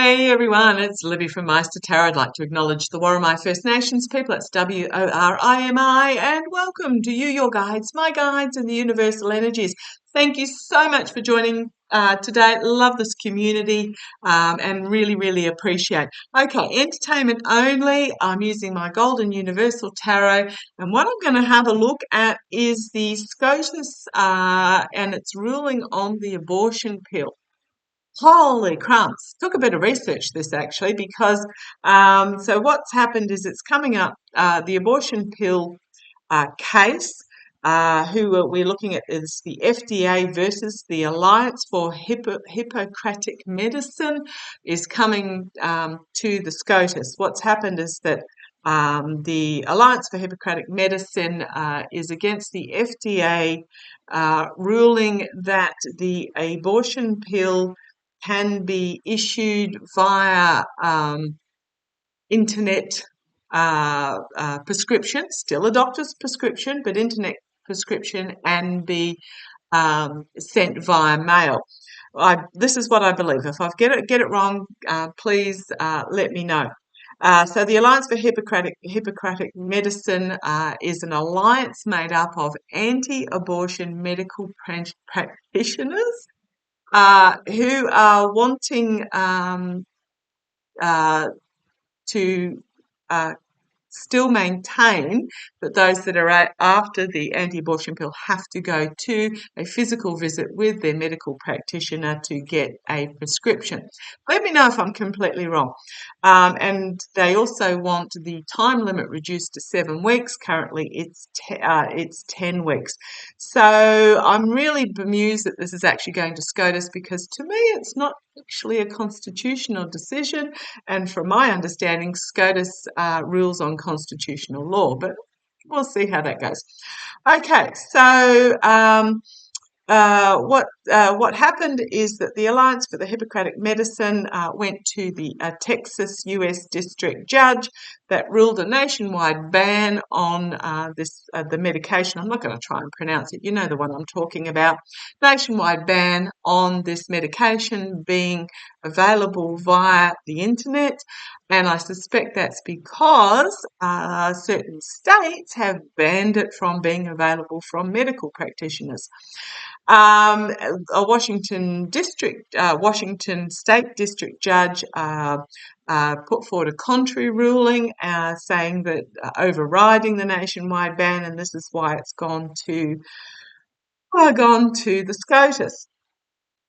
Hey everyone, it's Libby from maighstirtarot. I'd like to acknowledge the Worimi First Nations people. It's WORIMI, and welcome to you, your guides, my guides, and the universal energies. Thank you so much for joining today. Love this community and really appreciate. Okay, entertainment only. I'm using my Golden Universal Tarot, and what I'm going to have a look at is the SCOTUS and its ruling on the abortion pill. Holy crumbs. Took a bit of research this actually because so what's happened is it's coming up the abortion pill case. Who we're looking at is the FDA versus the Alliance for Hippocratic Medicine is coming to the SCOTUS. What's happened is that the Alliance for Hippocratic Medicine is against the FDA ruling that the abortion pill can be issued via internet prescription, still a doctor's prescription, but internet prescription, and be sent via mail. This is what I believe. If I get it wrong, please let me know. So the Alliance for Hippocratic Medicine is an alliance made up of anti-abortion medical practitioners who are wanting to still maintain that those that are after the anti-abortion pill have to go to a physical visit with their medical practitioner to get a prescription. Let me know if I'm completely wrong. And they also want the time limit reduced to 7 weeks. Currently, it's 10 weeks. So I'm really bemused that this is actually going to SCOTUS because to me it's not actually a constitutional decision. And from my understanding, SCOTUS rules on constitutional law, but we'll see how that goes. Okay, so what happened is that the Alliance for the Hippocratic Medicine went to the Texas U.S. District Judge that ruled a nationwide ban on the medication. I'm not going to try and pronounce it. You know the one I'm talking about. Nationwide ban on this medication being available via the internet. And I suspect that's because certain states have banned it from being available from medical practitioners. A Washington State District Judge put forward a contrary ruling saying that overriding the nationwide ban, and this is why it's gone to the SCOTUS.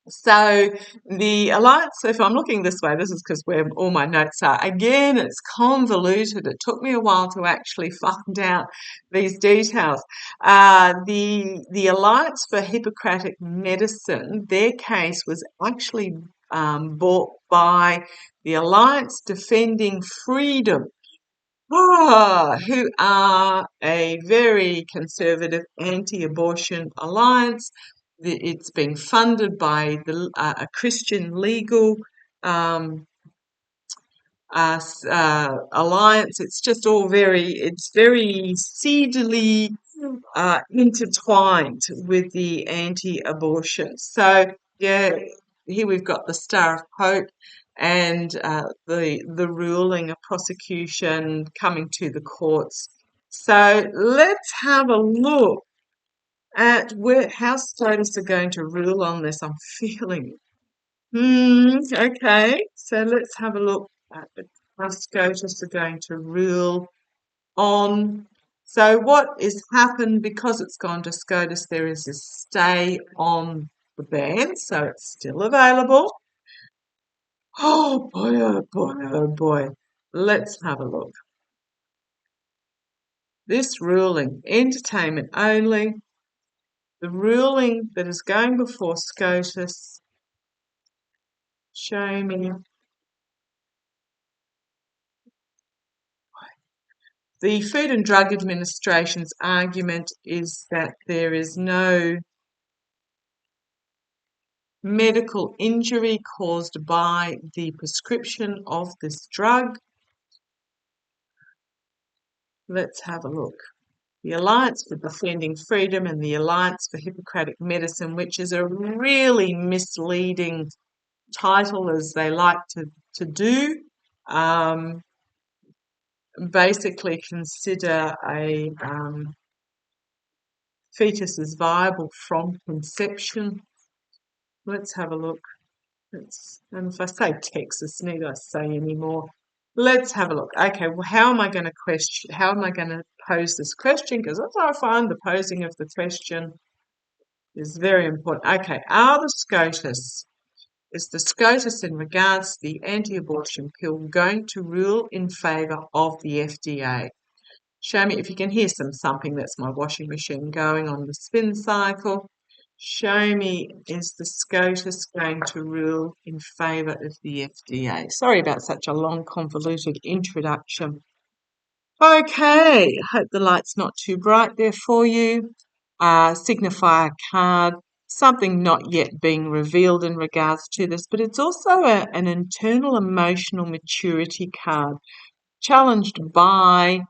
So the Alliance, so if I'm looking this way, this is because where all my notes are. Again, it's convoluted. It took me a while to actually find out these details. The Alliance for Hippocratic Medicine, their case was actually brought by the Alliance Defending Freedom, who are a very conservative anti-abortion alliance. It's being funded by a Christian legal alliance. It's just all it's very seedily intertwined with the anti-abortion. So yeah, here we've got the Star of Hope and the ruling of prosecution coming to the courts. So let's have a look at how SCOTUS are going to rule on this. I'm feeling. Okay, so let's have a look at how SCOTUS are going to rule on. So what has happened, because it's gone to SCOTUS, there is a stay on the ban, so it's still available. Oh boy, oh boy, oh boy. Let's have a look. This ruling, entertainment only, the ruling that is going before SCOTUS, show me. The Food and Drug Administration's argument is that there is no medical injury caused by the prescription of this drug. Let's have a look. The Alliance for Defending Freedom and the Alliance for Hippocratic Medicine, which is a really misleading title as they like to do. Basically consider a fetus as viable from conception. Let's have a look. And if I say Texas, need I say any more? Let's have a look. Okay, well, how am I going to pose this question? Because I find the posing of the question is very important. Okay, is the SCOTUS in regards to the anti-abortion pill going to rule in favour of the FDA? Show me if you can hear some thumping. That's my washing machine going on the spin cycle. Show me, is the SCOTUS going to rule in favour of the FDA? Sorry about such a long, convoluted introduction. Okay, hope the light's not too bright there for you. Signifier card, something not yet being revealed in regards to this, but it's also an internal emotional maturity card, challenged by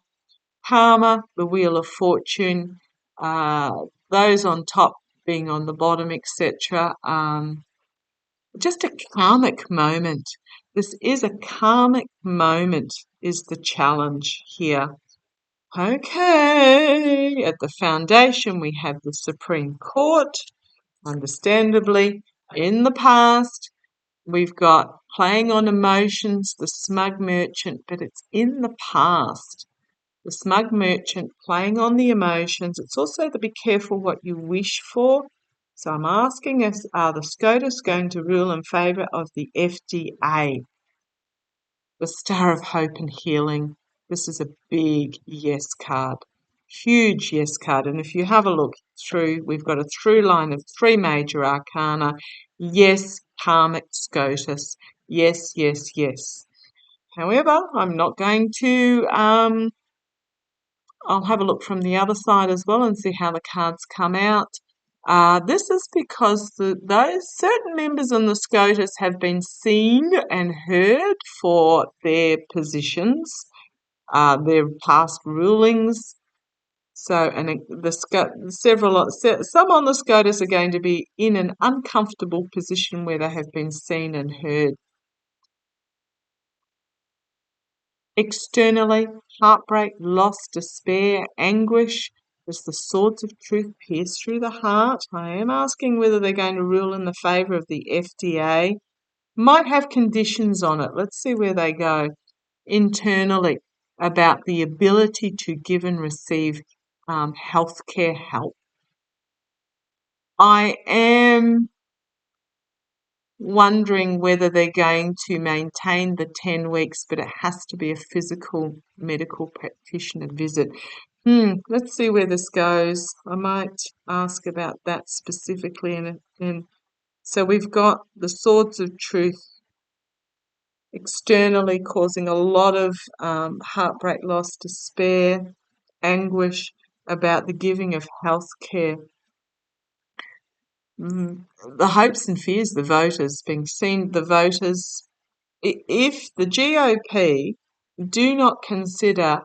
karma, the wheel of fortune, those on top being on the bottom, etc. Just a karmic moment. This is a karmic moment, is the challenge here. Okay, at the foundation we have the Supreme Court, understandably. In the past, we've got playing on emotions, the smug merchant, but it's in the past. The smug merchant playing on the emotions. It's also to be careful what you wish for. So I'm asking us, are the SCOTUS going to rule in favour of the FDA? The Star of Hope and Healing. This is a big yes card. Huge yes card. And if you have a look through, we've got a through line of 3 major arcana. Yes, karmic SCOTUS. Yes, yes, yes. However, I'm not going to... I'll have a look from the other side as well and see how the cards come out. This is because those certain members in the SCOTUS have been seen and heard for their positions, their past rulings. So, and some on the SCOTUS are going to be in an uncomfortable position where they have been seen and heard. Externally, heartbreak, loss, despair, anguish. As the swords of truth pierce through the heart. I am asking whether they're going to rule in the favour of the FDA. Might have conditions on it. Let's see where they go. Internally, about the ability to give and receive healthcare help. I am wondering whether they're going to maintain the 10 weeks, but it has to be a physical medical practitioner visit. Let's see where this goes. I might ask about that specifically. And so we've got the swords of truth externally causing a lot of heartbreak, loss, despair, anguish about the giving of health care. The hopes and fears, the voters, being seen, the voters, if the GOP do not consider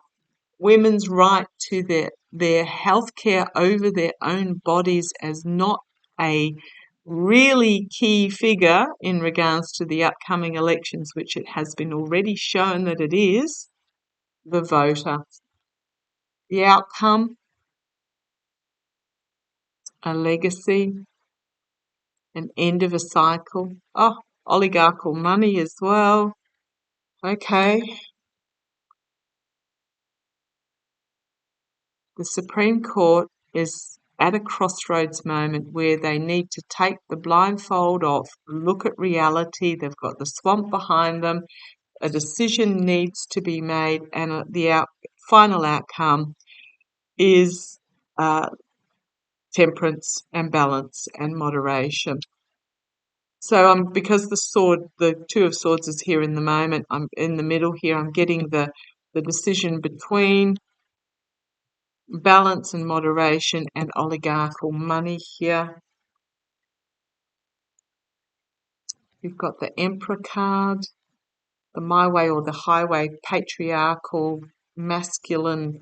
women's right to their health care over their own bodies as not a really key figure in regards to the upcoming elections, which it has been already shown that it is, the voter. The outcome, a legacy, an end of a cycle. Oh, oligarchical money as well. Okay. The Supreme Court is at a crossroads moment where they need to take the blindfold off, look at reality. They've got the swamp behind them. A decision needs to be made, and the final outcome is temperance and balance and moderation. So because the Two of Swords is here in the moment, I'm in the middle here. I'm getting the decision between balance and moderation and oligarchical money here. You've got the Emperor card, the My Way or the Highway, patriarchal, masculine,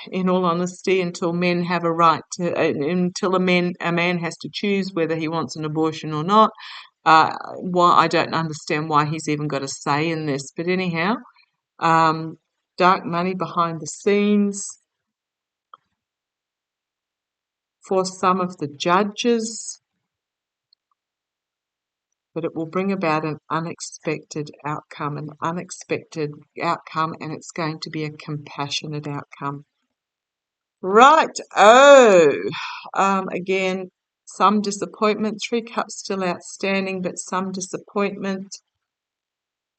in all honesty, until men have a right to, until a man has to choose whether he wants an abortion or not. Why I don't understand why he's even got a say in this. But anyhow, dark money behind the scenes for some of the judges, but it will bring about an unexpected outcome, and it's going to be a compassionate outcome. Right. Again, some disappointment. 3 cups still outstanding, but some disappointment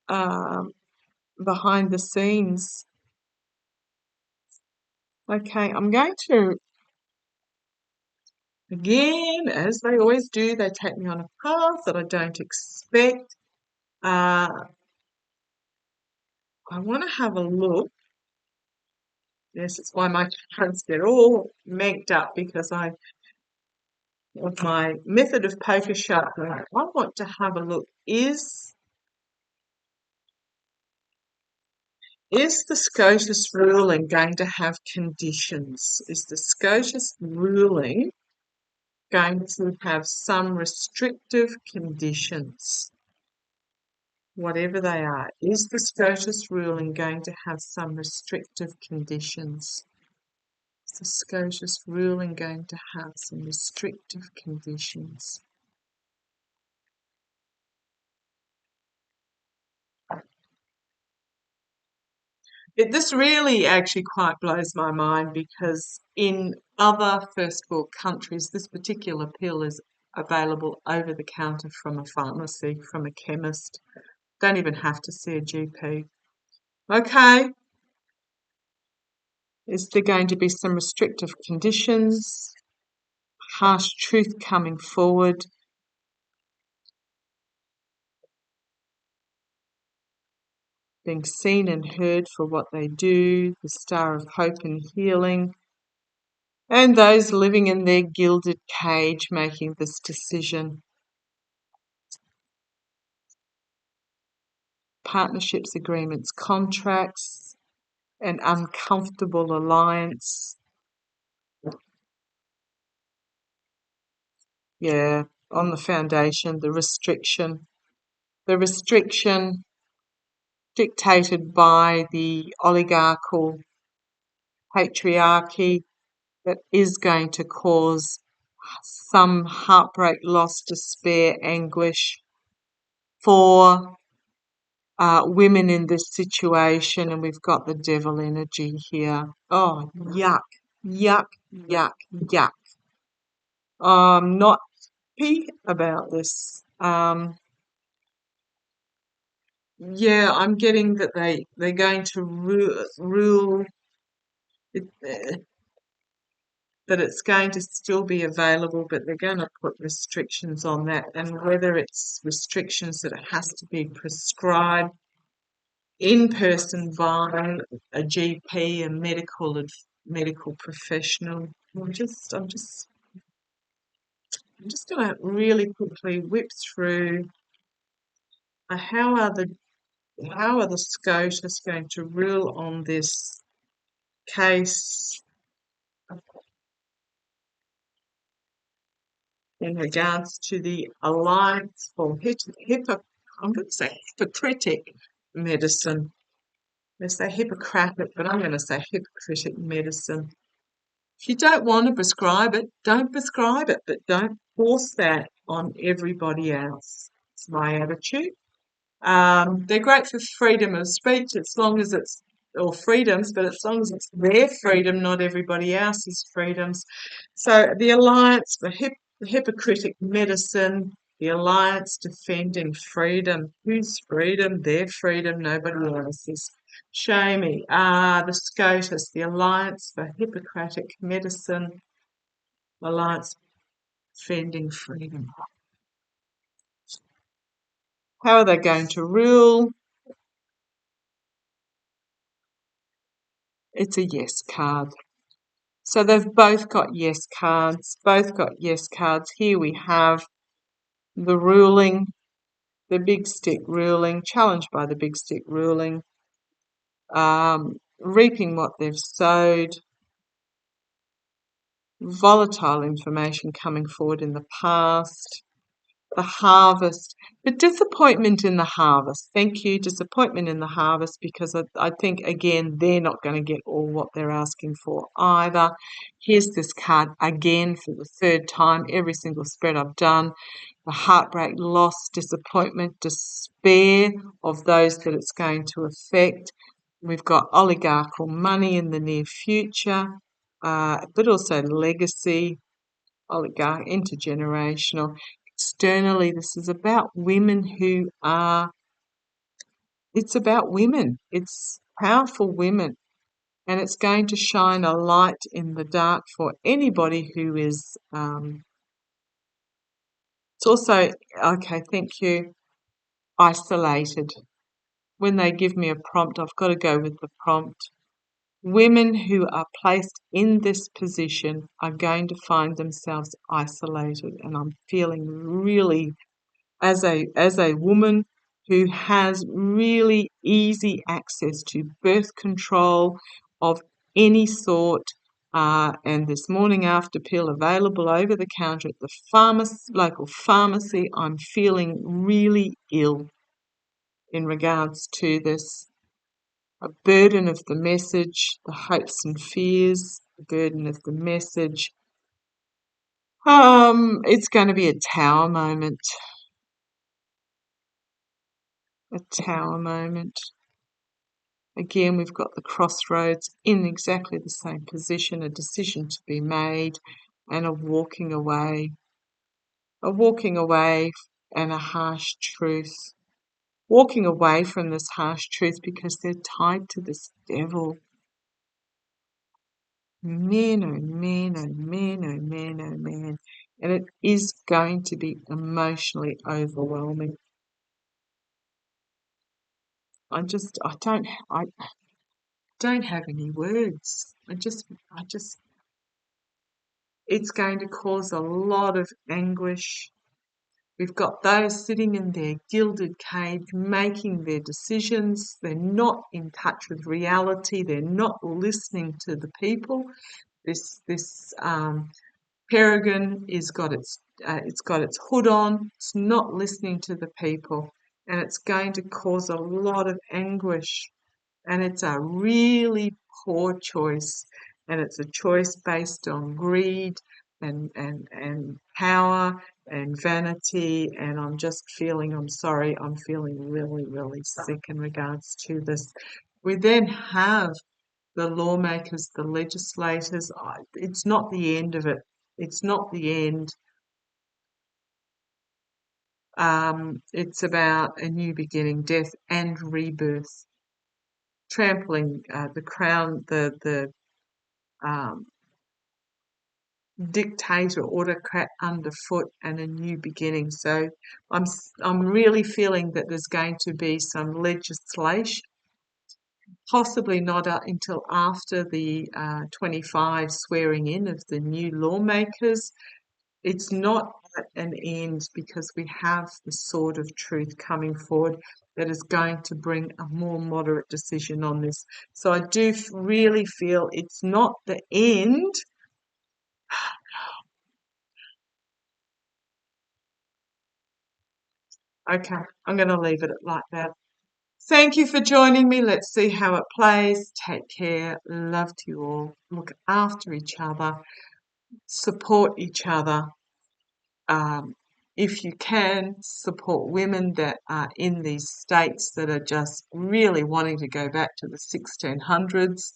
behind the scenes. Okay, I'm going to, again, as they always do, they take me on a path that I don't expect. I want to have a look. Yes, it's why my cards get all megged up, because with my method of poker shuffling, I want to have a look. Is the SCOTUS ruling going to have conditions? Is the SCOTUS ruling going to have some restrictive conditions? Whatever they are, is the SCOTUS ruling going to have some restrictive conditions? Is the SCOTUS ruling going to have some restrictive conditions? This really actually quite blows my mind, because in other first world countries, this particular pill is available over the counter from a pharmacy, from a chemist. Don't even have to see a GP. Okay. Is there going to be some restrictive conditions? Harsh truth coming forward? Being seen and heard for what they do? The Star of Hope and Healing? And those living in their gilded cage making this decision. Partnerships, agreements, contracts, an uncomfortable alliance. Yeah, on the foundation, the restriction dictated by the oligarchical patriarchy that is going to cause some heartbreak, loss, despair, anguish for women in this situation. And we've got the devil energy here. Oh, yuck, yuck, yuck, yuck. I'm not happy about this. Yeah, I'm getting that they're going to rule it, that it's going to still be available, but they're going to put restrictions on that, and whether it's restrictions that it has to be prescribed in person via a GP, a medical professional. I'm just going to really quickly whip through how are the SCOTUS going to rule on this case in regards to the alliance for I'm going to say Hippocratic medicine. They say Hippocratic, but I'm going to say Hippocratic medicine. If you don't want to prescribe it, don't prescribe it, but don't force that on everybody else. It's my attitude. They're great for freedom of speech, as long as it's, or freedoms, but as long as it's their freedom, not everybody else's freedoms. So the Alliance for Hippocratic Medicine, the Alliance defending freedom. Whose freedom? Their freedom, nobody else's. Show me. The SCOTUS, the Alliance for Hippocratic Medicine, Alliance defending freedom. How are they going to rule? It's a yes card. So they've both got yes cards, Here we have the ruling, the big stick ruling, challenged by the big stick ruling, reaping what they've sowed, volatile information coming forward in the past, the harvest, but disappointment in the harvest. Thank you, disappointment in the harvest, because I think, again, they're not going to get all what they're asking for either. Here's this card again for the third time, every single spread I've done. The heartbreak, loss, disappointment, despair of those that it's going to affect. We've got oligarchical money in the near future, but also legacy, oligarch, intergenerational. Externally, this is about women who are, it's about women. It's powerful women. And it's going to shine a light in the dark for anybody who is, it's also, okay, thank you, isolated. When they give me a prompt, I've got to go with the prompt. Women who are placed in this position are going to find themselves isolated, and I'm feeling really, as a woman who has really easy access to birth control of any sort, and this morning after pill available over the counter at the local pharmacy, I'm feeling really ill in regards to this. A burden of the message, the hopes and fears, the burden of the message. It's going to be a tower moment. A tower moment. Again, we've got the crossroads in exactly the same position, a decision to be made, and a walking away. A walking away and a harsh truth. Walking away from this harsh truth because they're tied to this devil. Man, oh man, oh man, oh man, oh man. And it is going to be emotionally overwhelming. I don't have any words. It's going to cause a lot of anguish. We've got those sitting in their gilded cage making their decisions. They're not in touch with reality. They're not listening to the people. This peregrine it's got its hood on. It's not listening to the people, and it's going to cause a lot of anguish. And it's a really poor choice, and it's a choice based on greed and power and vanity. And I'm feeling really, really sick in regards to this. We then have the lawmakers, the legislators. It's not the end of it. It's not the end. It's about a new beginning, death and rebirth, trampling the crown, the dictator, autocrat underfoot, and a new beginning. So I'm really feeling that there's going to be some legislation, possibly not until after the 25 swearing in of the new lawmakers. It's not at an end, because we have the sword of truth coming forward that is going to bring a more moderate decision on this. So I do really feel it's not the end. Okay, I'm going to leave it like that. Thank you for joining me. Let's see how it plays. Take care. Love to you all. Look after each other. Support each other. If you can, support women that are in these states that are just really wanting to go back to the 1600s,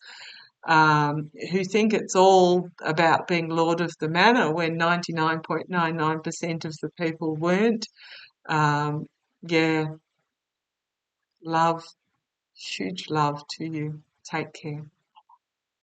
who think it's all about being Lord of the Manor when 99.99% of the people weren't. Yeah, love, huge love to you. Take care.